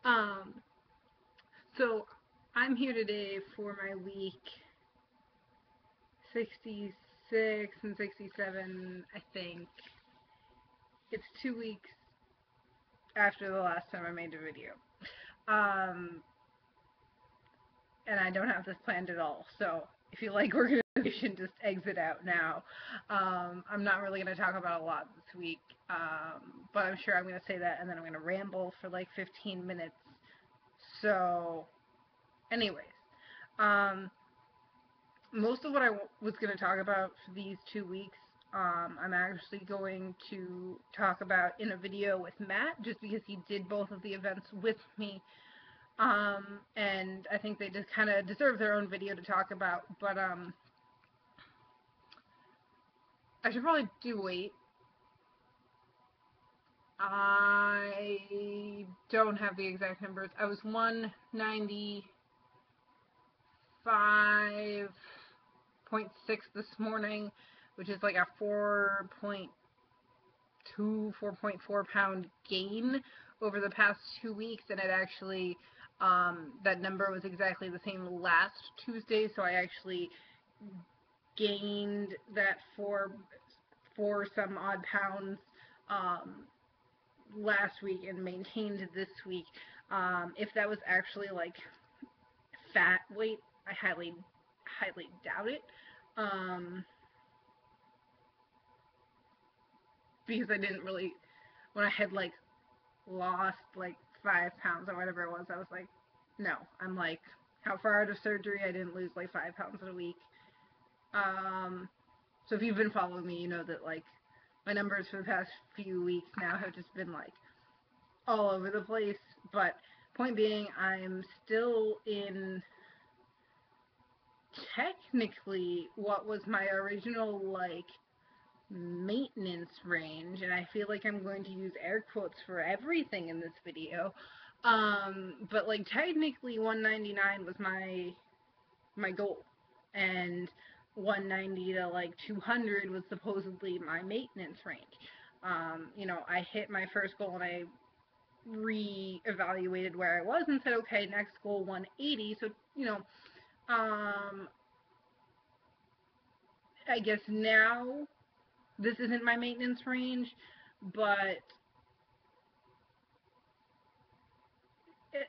Um, so I'm here today for my week 66 and 67, I think. It's 2 weeks after the last time I made a video. Um, and I don't have this planned at all. So if you like organization, just exit out now. I'm not really going to talk about a lot this week, but I'm sure I'm going to say that and then I'm going to ramble for like 15 minutes. So, anyways, um, most of what I was going to talk about for these 2 weeks, I'm actually going to talk about in a video with Matt, just because he did both of the events with me. And I think they just kind of deserve their own video to talk about, but I should probably do weight. I don't have the exact numbers. I was 195.6 this morning, which is like a 4.4 pound gain over the past 2 weeks, and it actually, that number was exactly the same last Tuesday, so I actually gained that four some odd pounds last week and maintained this week. If that was actually like fat weight, I highly doubt it. Because I didn't really, when I had like lost like 5 pounds or whatever it was, I was like, no. I'm like, how far out of surgery? I didn't lose like 5 pounds in a week. So if you've been following me, you know that like my numbers for the past few weeks now have just been like all over the place. But point being, I'm still in technically what was my original like maintenance range, and I feel like I'm going to use air quotes for everything in this video. But like technically 199 was my goal, and 190 to like 200 was supposedly my maintenance range. I hit my first goal and I re-evaluated where I was and said, okay, next goal 180. So, I guess now this isn't my maintenance range, but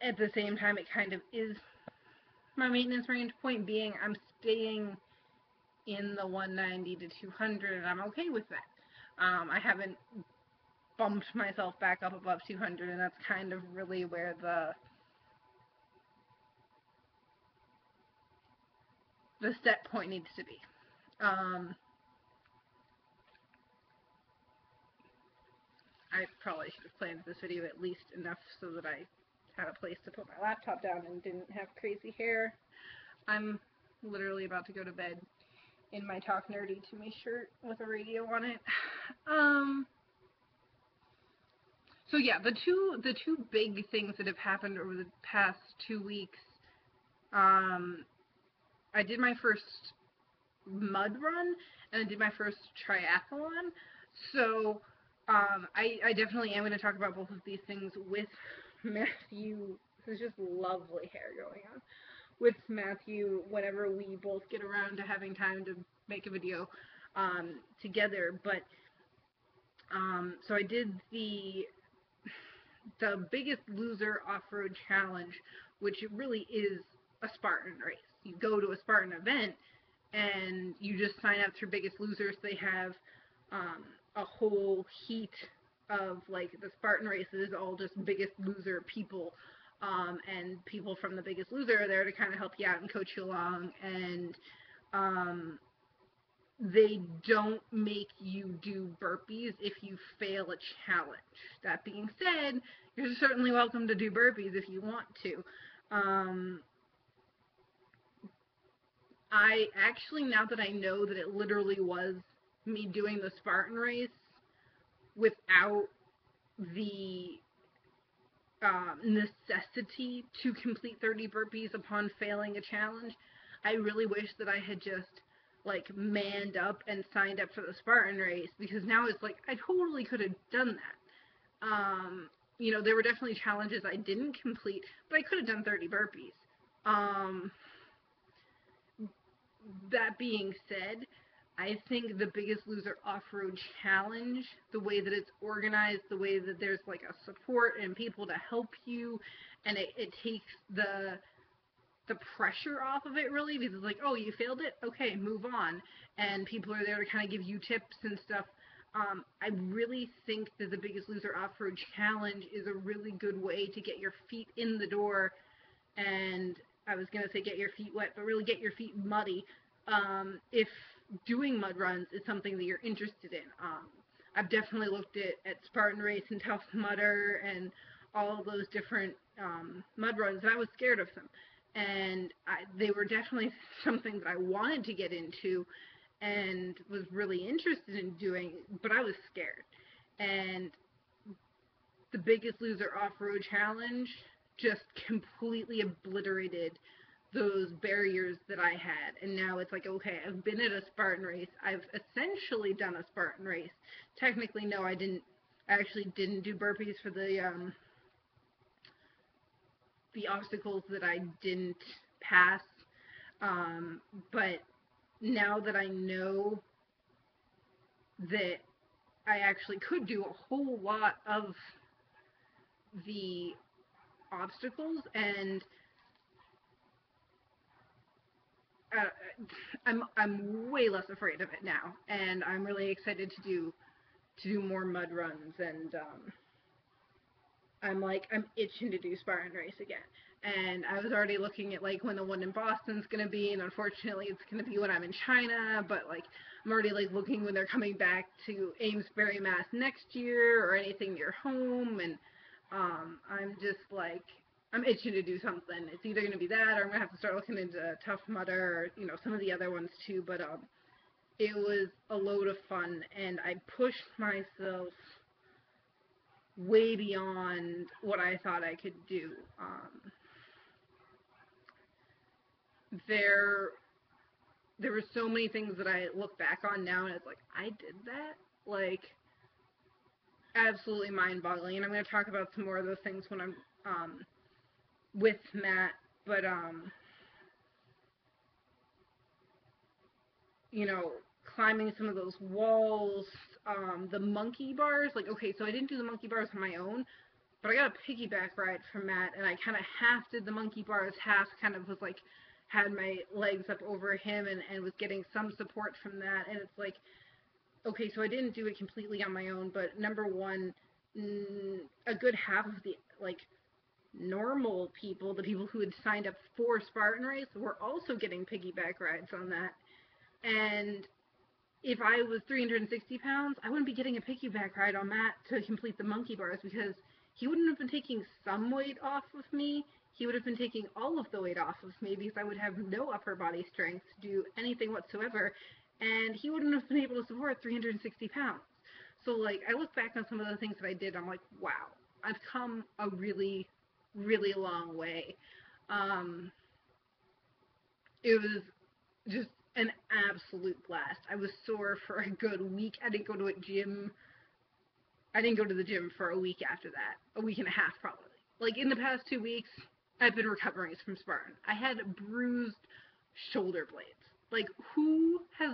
at the same time, it kind of is my maintenance range. Point being, I'm staying in the 190 to 200, and I'm okay with that. I haven't bumped myself back up above 200, and that's kind of really where the set point needs to be. I probably should have planned this video at least enough so that I had a place to put my laptop down and didn't have crazy hair. I'm literally about to go to bed in my Talk Nerdy to Me shirt with a radio on it. So yeah, the two big things that have happened over the past 2 weeks. I did my first mud run and I did my first triathlon. So I definitely am going to talk about both of these things with Matthew, who's just lovely hair going on, with Matthew whenever we both get around to having time to make a video together. But so I did the Biggest Loser off-road challenge, which really is a Spartan race. You go to a Spartan event and you just sign up through Biggest Losers. They have a whole heat of like the Spartan races, all just Biggest Loser people, and people from the Biggest Loser are there to kind of help you out and coach you along. And they don't make you do burpees if you fail a challenge. That being said, you're certainly welcome to do burpees if you want to. I actually, now that I know that it literally was me doing the Spartan race without the necessity to complete 30 burpees upon failing a challenge, I really wish that I had just like manned up and signed up for the Spartan race, because now it's like I totally could have done that. there were definitely challenges I didn't complete, but I could have done 30 burpees. Um, that being said, I think the Biggest Loser Off-Road Challenge, the way that it's organized, the way that there's like a support and people to help you, and it takes the pressure off of it, really, because it's like, oh, you failed it? Okay, move on. And people are there to kind of give you tips and stuff. I really think that the Biggest Loser Off-Road Challenge is a really good way to get your feet in the door, and I was going to say get your feet wet, but really get your feet muddy, if doing mud runs is something that you're interested in. I've definitely looked at Spartan Race and Tough Mudder and all of those different mud runs, and I was scared of them. And they were definitely something that I wanted to get into and was really interested in doing, but I was scared. And the Biggest Loser Off-Road Challenge just completely obliterated those barriers that I had. And now it's like, okay, I've been at a Spartan race. I've essentially done a Spartan race. Technically, no, I didn't. I actually didn't do burpees for the obstacles that I didn't pass. But now that I know that I actually could do a whole lot of the obstacles, and I'm way less afraid of it now, and I'm really excited to do more mud runs, and I'm itching to do Spartan Race again. And I was already looking at like when the one in Boston's gonna be, and unfortunately it's gonna be when I'm in China, but like I'm already like looking when they're coming back to Amesbury, Mass next year, or anything near home, and I'm just like I'm itching to do something. It's either gonna be that, or I'm gonna have to start looking into Tough Mudder, or some of the other ones too. But it was a load of fun, and I pushed myself way beyond what I thought I could do. There there were so many things that I look back on now, and it's like, I did that? Like, absolutely mind-boggling. And I'm going to talk about some more of those things when I'm with Matt. But, climbing some of those walls, the monkey bars. Like, okay, so I didn't do the monkey bars on my own, but I got a piggyback ride from Matt, and I kind of half did the monkey bars, half kind of was like, had my legs up over him, and was getting some support from that. And it's like, okay, so I didn't do it completely on my own, but number one, a good half of the, like, normal people, the people who had signed up for Spartan Race, were also getting piggyback rides on that. And if I was 360 pounds, I wouldn't be getting a piggyback ride on Matt to complete the monkey bars, because he wouldn't have been taking some weight off of me. He would have been taking all of the weight off of me, because I would have no upper body strength to do anything whatsoever, and he wouldn't have been able to support 360 pounds. So, like, I look back on some of the things that I did, I'm like, wow, I've come a really, really long way. Um, it was just an absolute blast. I was sore for a good week. I didn't go to a gym. I didn't go to the gym for a week after that. A week and a half, probably. Like, in the past 2 weeks, I've been recovering from Spartan. I had bruised shoulder blades. Like, who has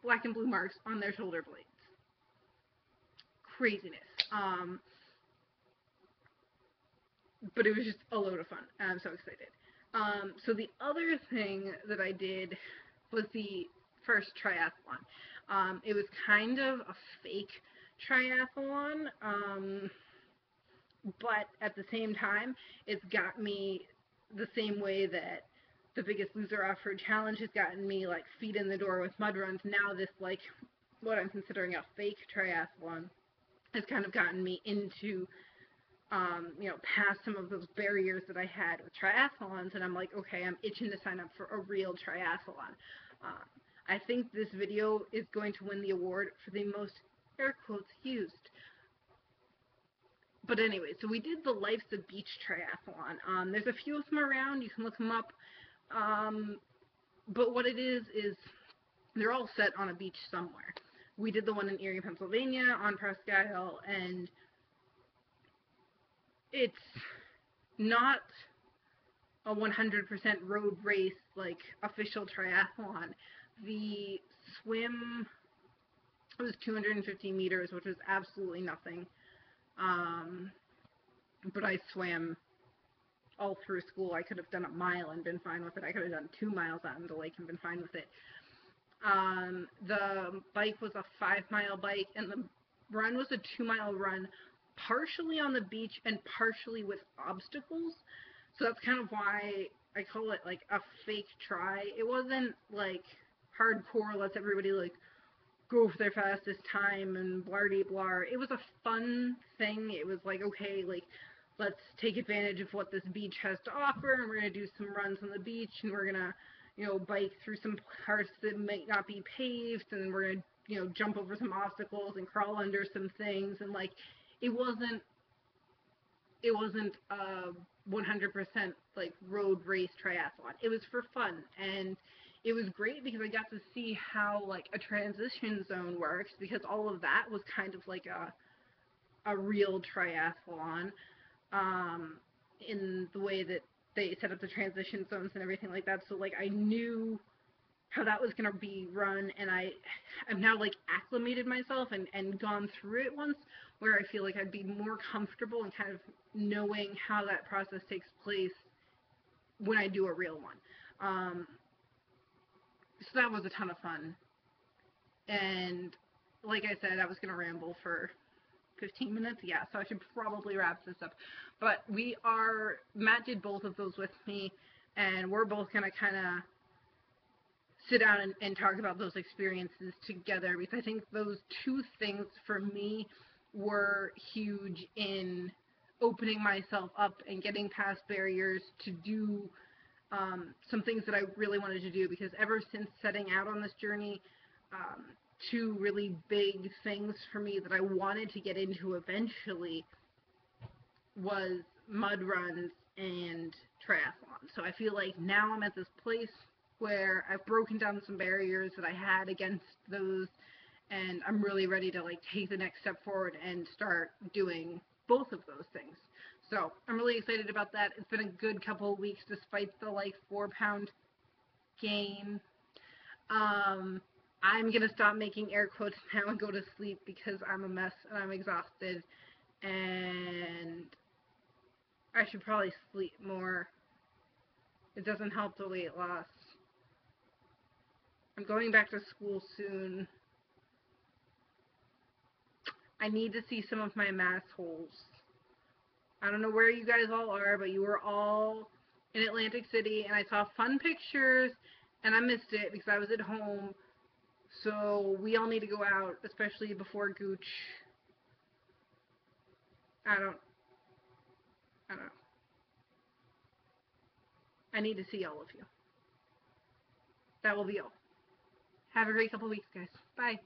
black and blue marks on their shoulder blades? Craziness. But it was just a load of fun, and I'm so excited. So the other thing that I did was the first triathlon. It was kind of a fake triathlon, but at the same time, it's got me the same way that the Biggest Loser Off-Road Challenge has gotten me, like, feet in the door with mud runs. Now this, like, what I'm considering a fake triathlon has kind of gotten me into, past some of those barriers that I had with triathlons, and I'm like, okay, I'm itching to sign up for a real triathlon. I think this video is going to win the award for the most air quotes used. But anyway, so we did the Life's a Beach triathlon. There's a few of them around. You can look them up. But what it is they're all set on a beach somewhere. We did the one in Erie, Pennsylvania, on Presque Isle, and it's not a 100% road race, like, official triathlon. The swim was 250 meters, which was absolutely nothing. Um, but I swam all through school. I could have done a mile and been fine with it. I could have done 2 miles out in the lake and been fine with it. The bike was a 5 mile bike, and the run was a 2 mile run, partially on the beach and partially with obstacles. So that's kind of why I call it like a fake try. It wasn't like hardcore, let's everybody like go for their fastest time and blardy blar. It was a fun thing. It was like, okay, like, let's take advantage of what this beach has to offer, and we're gonna do some runs on the beach, and we're gonna, bike through some parts that might not be paved, and we're gonna, jump over some obstacles and crawl under some things, and like, it wasn't it wasn't a 100% like road race triathlon. It was for fun, and it was great because I got to see how like a transition zone works, because all of that was kind of like a real triathlon, um, in the way that they set up the transition zones and everything like that. So like I knew how that was going to be run, and I've now like acclimated myself and gone through it once, where I feel like I'd be more comfortable and kind of knowing how that process takes place when I do a real one. So that was a ton of fun. And like I said, I was going to ramble for 15 minutes. Yeah, so I should probably wrap this up. But Matt did both of those with me, and we're both going to kind of sit down and talk about those experiences together, because I think those two things for me were huge in opening myself up and getting past barriers to do some things that I really wanted to do. Because ever since setting out on this journey, two really big things for me that I wanted to get into eventually was mud runs and triathlon. So I feel like now I'm at this place where I've broken down some barriers that I had against those, and I'm really ready to like take the next step forward and start doing both of those things. So I'm really excited about that. It's been a good couple of weeks despite the like 4-pound gain. I'm gonna stop making air quotes now and go to sleep because I'm a mess and I'm exhausted, and I should probably sleep more. It doesn't help the weight loss. I'm going back to school soon. I need to see some of my mass holes. I don't know where you guys all are, but you were all in Atlantic City, and I saw fun pictures, and I missed it because I was at home. So we all need to go out, especially before Gooch. I don't know. I need to see all of you. That will be all. Have a great couple weeks, guys. Bye.